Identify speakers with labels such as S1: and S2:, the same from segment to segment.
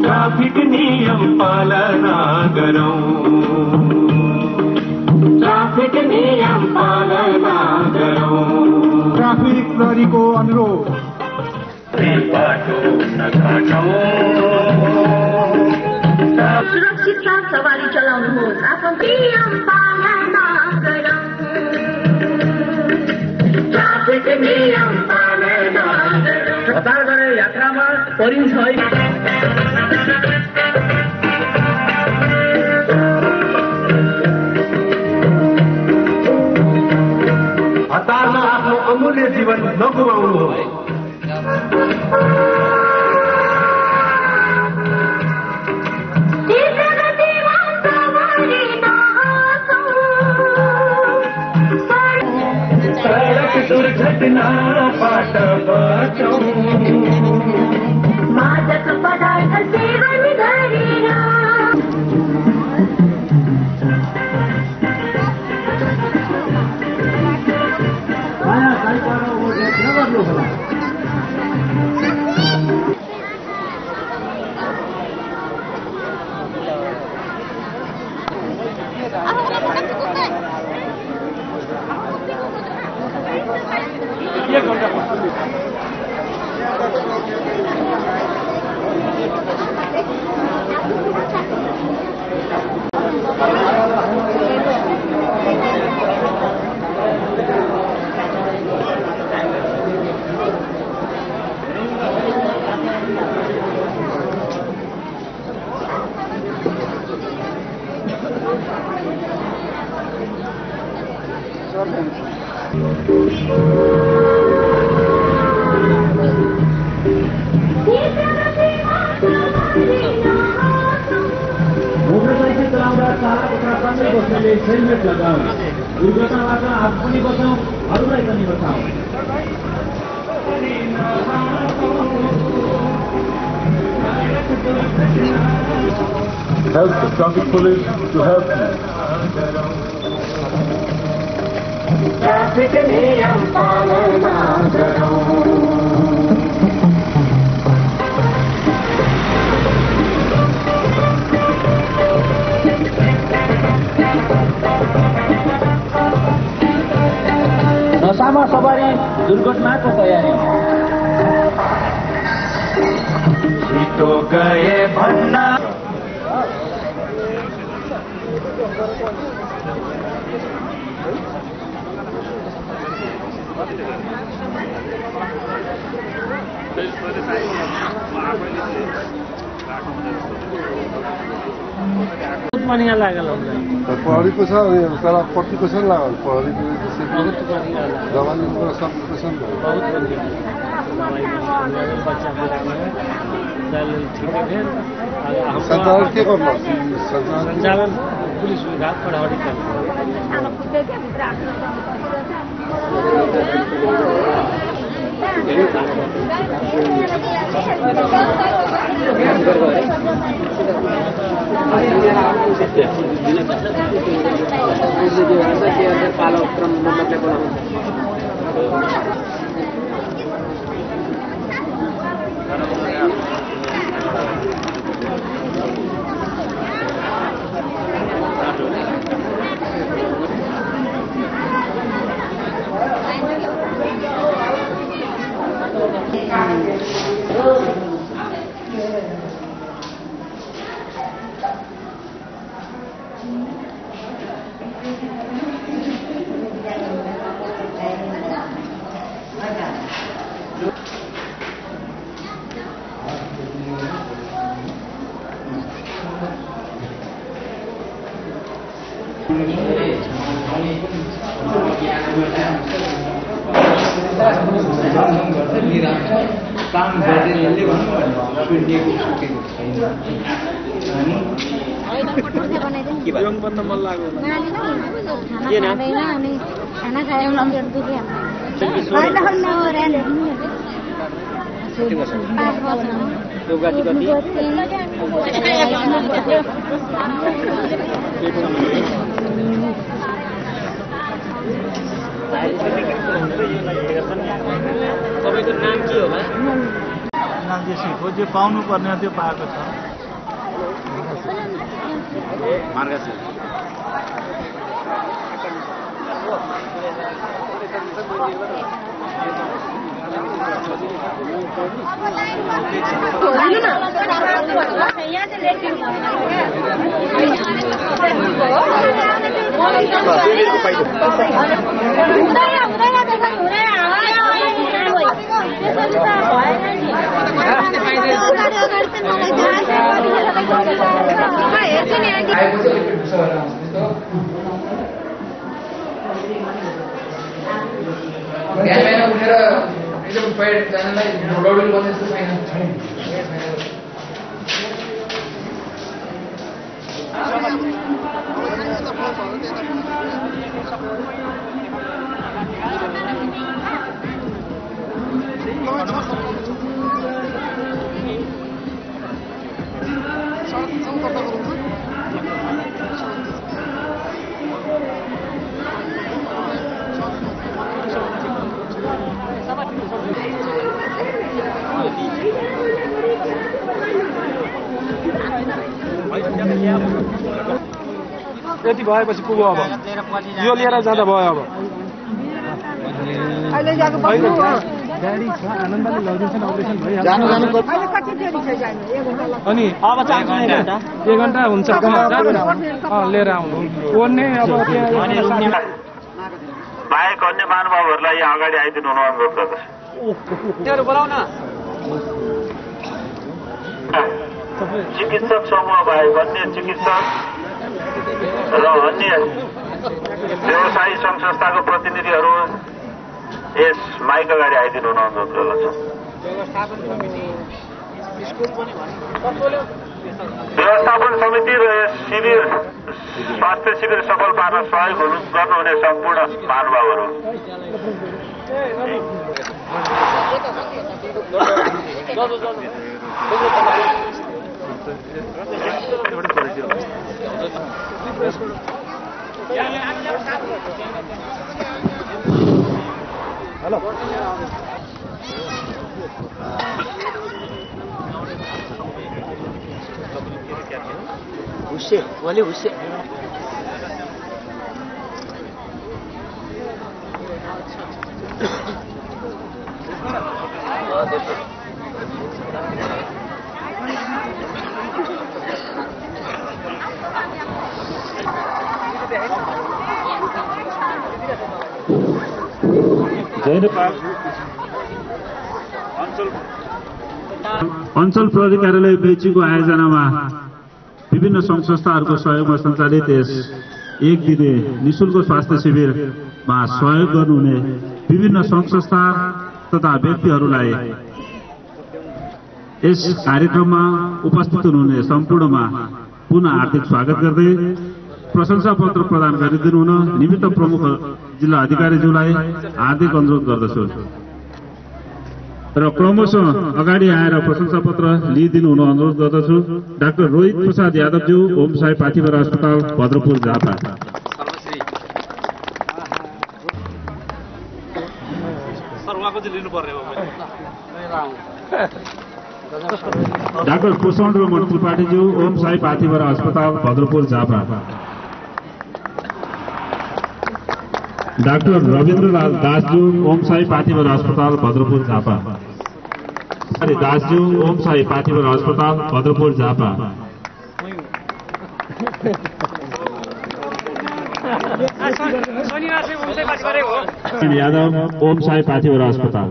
S1: Traffic नियम पालना करो, ट्रैफिक नियम पालना करो।
S2: ट्राफिक प्रहरी को अनुरोध,
S1: बाटो नकाटो।
S3: सुरक्षित साथ सवारी चलाउनुहोस्, आफ्नो नियम पालना गरौँ। ट्राफिक नियम पालना गरौँ।
S4: हतार गरे यात्रामा परिन्छ
S1: हतारमा आफ्नो अमूल्य जीवन नगुमाउनुहोस्। सडक दुर्घटनाबाट बचौँ,
S3: मादक पदार्थ सेवन गरेर
S4: मोटरसाइकल चलाउँदा चालक सँगै बस्नेले हेलमेट लगाऊ। दुर्घटनाबाट आफू पनि बचाऊ, अरूलाई पनि बचाऊ।
S2: help the traffic police to help you.
S1: Traffic नियम पालना करो।
S4: नशामा सवारी दुर्घटनाको तयारी।
S1: छिटो गए भन्ना
S4: पनि लागल हुन्छ।
S2: प्रहरीको छ तर प्रतिको छ लागल प्रहरीको दबाईको सबको छ सञ्चालन के गर्नु
S4: सञ्चालन पुलिस विभाग प्रहरी
S5: काम गरेरले भन्नु पिडिएको सुकेको छैन अनि
S6: खाना खाए
S7: तपाईँको नाम के होला?
S8: नाम चाहिँ जे पाउनु पर्ने त्यो पाएको छ।
S5: बिहान उठेर जानलाई दौडौडी गर्ने जस्तो छैन।
S2: यति भएपछि पुग्यो अब यो लिएर जाँदा भयो अब गाडी छ आनन्दले लगिदिन्छ अपरेसन भइहाल्छ अनि अब 1 घण्टा हुन्छ लिएर आउनु ओर्ने अब
S9: बाहेक अन्य महानुभावहरूलाई यहाँ अगाडि आइदिनु हुन अनुरोध गर्दछु।
S7: बोलाउन
S9: चिकित्सक समूह बाहेक अन्य चिकित्सक र अन्य व्यवसायी सङ्घ संस्थाको प्रतिनिधिहरू यस माइक अगाडि आइदिनु हुन अनुरोध गर्दछु। व्यवस्थापन समिति र यस शिविर स्वास्थ्य शिविर सफल पार्न सहयोग गर्नुहुने सम्पूर्ण महानुभावहरू
S2: हेलो
S7: हुस्से वाले हुस्से
S10: अञ्चल प्रहरी कार्यालय मेचीको आयोजनामा विभिन्न सङ्घ संस्थाहरूको सहयोगमा सञ्चालित यस एक दिने निःशुल्क स्वास्थ्य शिविरमा सहयोग गर्नुहुने विभिन्न सङ्घ संस्था तथा व्यक्तिहरूलाई यस कार्यक्रममा उपस्थित हुनुहुने सम्पूर्णमा पुनः हार्दिक स्वागत गर्दै प्रशंसा पत्र प्रदान गरिदिनु हुन निमित्त प्रमुख जिल्ला अधिकारीज्यूलाई हार्दिक अनुरोध गर्दछु र क्रमशः अगाडि आएर प्रशंसा पत्र लिइदिनु हुन अनुरोध गर्दछु। डाक्टर रोहित प्रसाद यादवज्यू, ओम साई पाथिभरा अस्पताल, भद्रपुर, झापा। डाक्टर कुशल र मन त्रिपाठीज्यू, ओम साई पाथिभरा अस्पताल, भद्रपुर, झापा। डाक्टर रविन्द्रलाल दासज्यू, ओम साई पाथिभरा अस्पताल, भद्रपुर, झापा। दासज्यू, ओम साई पाथिभरा अस्पताल, भद्रपुर, झापा। यादव, ओम साई पाथिभरा अस्पताल।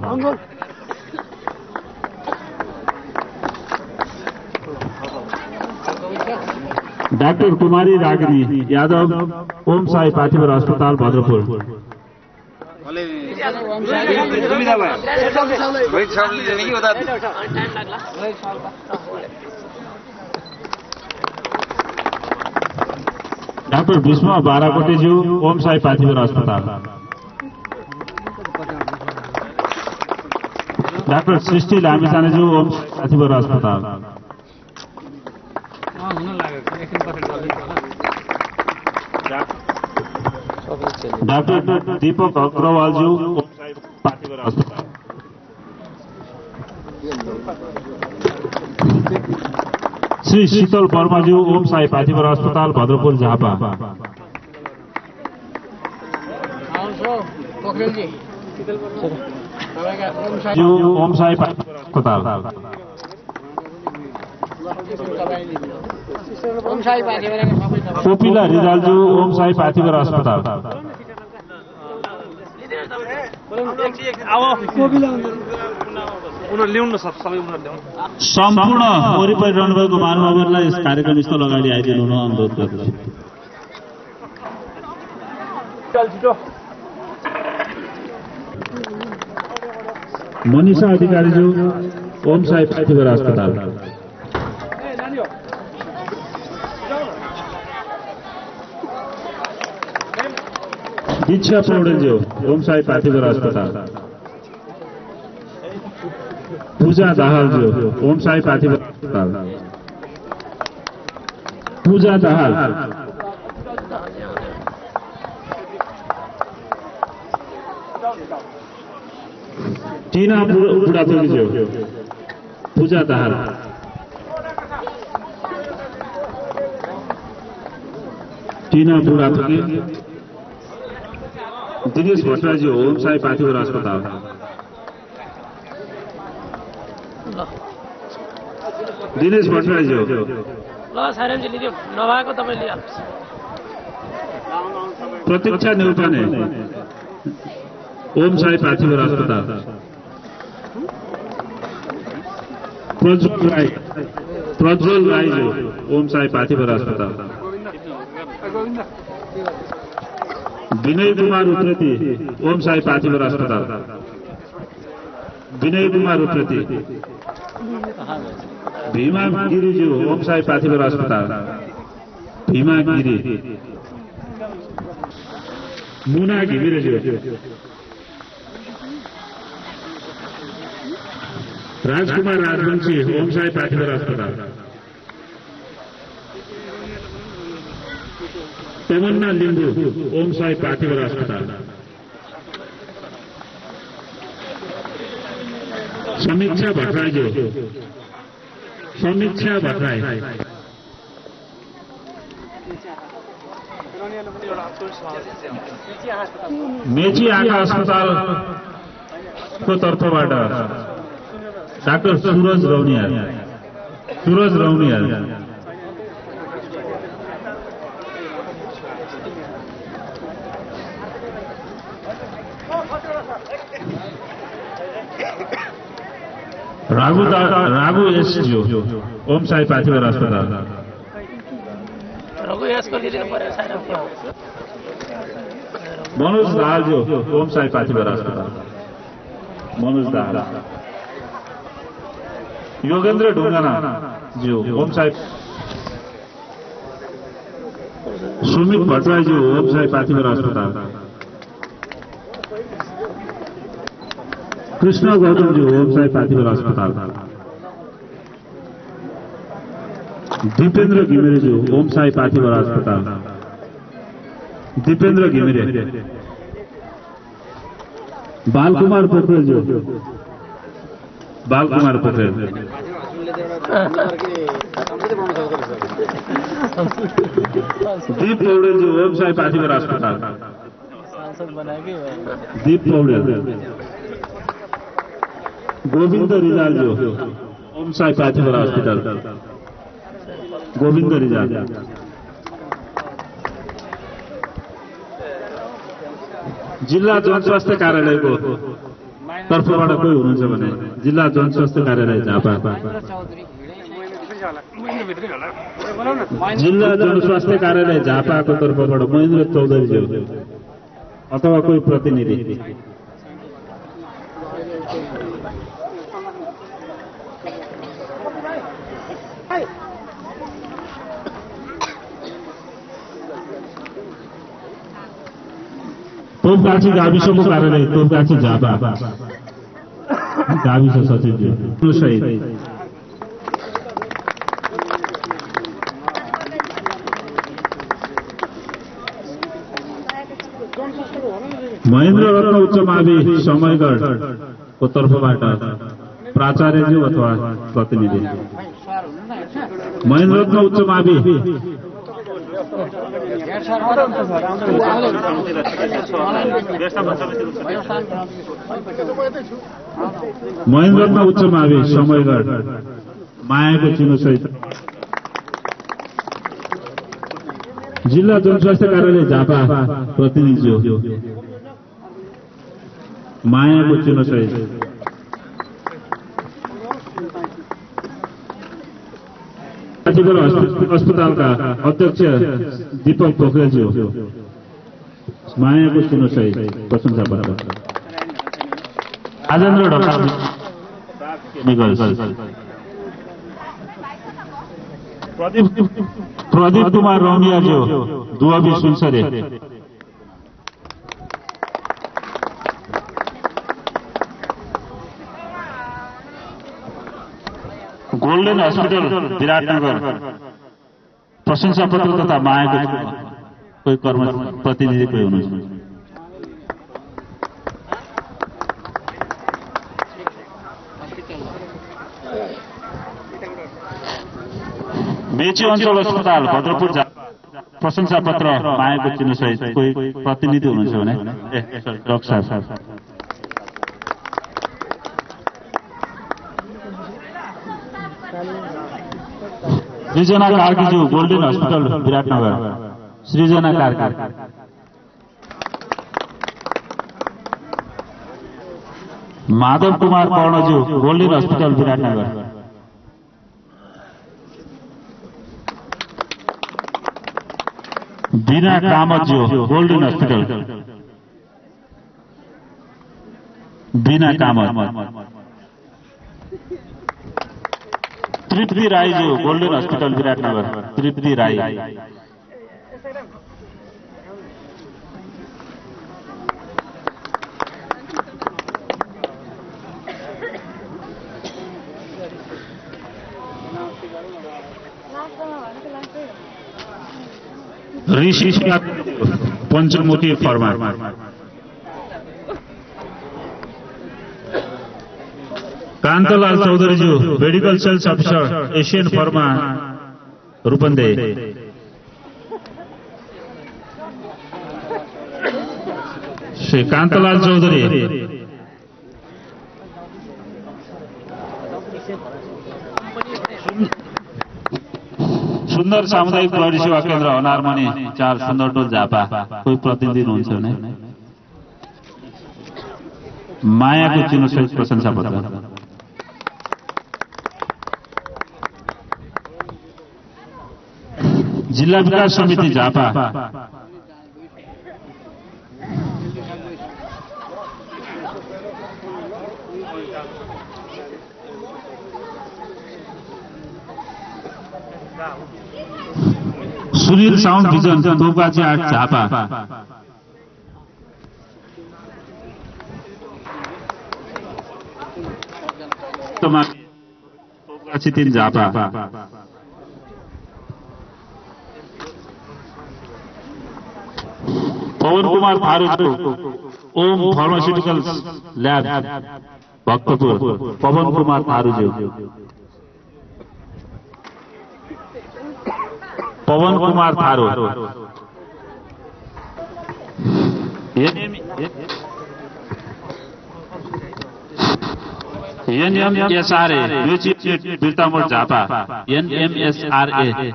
S10: डाक्टर कुमारी रागिनी यादव, ओम साई पाथिभरा अस्पताल, भद्रपुर। डाक्टर भीष्म बाराकोटेज्यू ओम साई पाथिभर अस्पताल। डाक्टर सृष्टि लामिछानेज्यू ओम पाथिभर अस्पताल। डाक्टर दीपक अग्रवालज्यू ओम साई पाथिभर अस्पताल। श्री शीतल वर्माज्यू ओम साई पाथिभर अस्पताल भद्रपुर झापा। ओम साई पाथिभर अस्पताल। कोपिला रिजालज्यू ओम साई पाथिभर अस्पताल। सम्पूर्ण वरिपरि रहनुभएको महानुभावहरूलाई यस कार्यक्रम स्थल अगाडि आइदिनु हुन अनुरोध गर्दछु। मनिषा अधिकारीज्यू ओम साई पाथिभर अस्पताल। दीक्षा पौडेलज्यू ओम साई पाथिभर अस्पताल। पूजा दाहालज्यू ओम साई पाथिभर अस्पताल। पूजा दाहाल। टीना बुढाथोकीज्यू पूजा दाहाल। टीना बुढाथोकी। दिनेश भट्टराज्यू ओम साई पाथिभर अस्पताल। दिनेश भट्टराज्यू प्रतीक्षा नेउपाने ओम साई पाथिभर अस्पताल। प्रज्वल राईज्यू ओम साई पाथिभर अस्पताल। विनय कुमार उप्रेती ओम साई पाथिभर अस्पताल। विनय कुमार उप्रेती। भीमा गिरिज्यू ओम साई पाथिभर अस्पताल। भीमा गिरी। मुना घिमिरेज्यू। राजकुमार राजवंशी ओम साई पाथिभर अस्पताल। तमन्ना लिंबू ओम साई पाथिभर अस्पताल। समीक्षा भट्टराज्यू। समीक्षा भट्टराई। मेची आँखा अस्पतालको तर्फबाट डाक्टर सूरज रौनियाल। सूरज रौनियाल। राघु एसज्यू ओम साई पाथिभर अस्पताल। मनोज दाहालज्यू ओम साई पाथिभर अस्पताल। मनोज दाहाल। योगेन्द्र ढुङ्गाना ज्यू ओम साई। सुमित भट्टराईज्यू ओम साई पाथिभर अस्पताल। कृष्ण गौतमज्यू ओम साई पाथिभर अस्पताल। दीपेन्द्र घिमिरेज्यू ओम साई पाथिभर अस्पताल। दीपेन्द्र घिमिरे। बालकुमार पोखरेलज्यू। बालकुमार पोखरेल। दीप पौडेलज्यू ओम साई पाथिभर अस्पताल। दीप पौडेल। गोविंद रिजालज्यू ओम साई पाथिभर अस्पताल। गोविंद रिजाल। जिल्ला जनस्वास्थ्य कार्यालयको तर्फबाट कोही हुनुहुन्छ भने जिल्ला जनस्वास्थ्य कार्यालय झापा। जिल्ला जनस्वास्थ्य कार्यालय झापाको तर्फबाट महेन्द्र चौधरीज्यू। अथवा कोही प्रतिनिधि। तोपगाछी गाविसको कार्यालय तोपगाछी झापा गाविस सचिवज्यू सहित महेन्द्र रत्न उच्च मावि समयगढको तर्फबाट प्राचार्यज्यू अथवा प्रतिनिधि। महेन्द्र रत्न उच्च मावि महेन्द्र रत्न उच्च मावि समयगढ मायाको चिनो सहित जिल्ला जनस्वास्थ्य कार्यालय झापा प्रतिनिधि मायाको चिनो सहित अस्पतालका अध्यक्ष दीपक पोखरेलज्यू मायाको चिनो सहित प्रशंसा पत्र। राजेन्द्र ढकाल प्रदीप कुमार रौनियाज्यू दुवाबी सुनसरे। गोल्डन हस्पिटल विराटनगर प्रशंसा पत्र तथा मायाको कोही कर्म प्रतिनिधि कोही हुनुहुन्छ। मेची अञ्चल अस्पताल भद्रपुर प्रशंसा पत्र मायाको चिन्ह सहित कोही प्रतिनिधि हुनुहुन्छ भने डाक्टर साहब। सृजना कार्कीज्यू गोल्डन हस्पिटल विराटनगर सृजना कार्की। माधव कुमार कर्णज्यू गोल्डन हस्पिटल विराटनगर। बीना कामतज्यू गोल्डन हस्पिटल बीना कामत। तृप्ति राईज्यू golden hospital Biratnagar Tripti Rai. Rishi Panchmukhi pharma. Kantalal चौधरीज्यू medical sales officer Asian pharma Rupandehi. Shri Kantalal Chaudhary सुन्दर सामुदायिक प्रहरी सेवा केन्द्र अनारमनी 4 सुन्दरटोल झापा कोही प्रतिनिधि हुनुहुन्छ भने मायाको चिनो सहित प्रशंसा पत्र। जिल्ला विकास समिति Jhapa Sunil sound vision Topgachhi 8 Jhapa. Topgachhi 3 Jhapa. Pawan Kumar Tharu Om pharmaceutical lab Bhaktapur Pawan Kumar थारूज्यू। Pawan Kumar Tharu NMSRA Birtamod Jhapa NMSRA.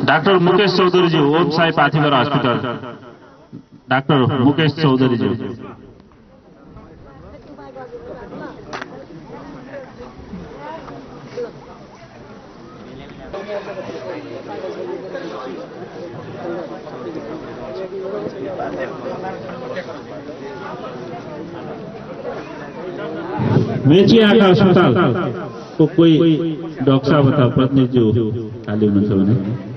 S10: Doctor Mukesh चौधरीज्यू ओम साई पाथिभरा हस्पिटल डाक्टर मुकेश चौधरीज्यू। मेची आँखा अस्पताल को कोही डाक्टर साहब अथवा प्रतिनिधिज्यू खाली हुनुहुन्छ भने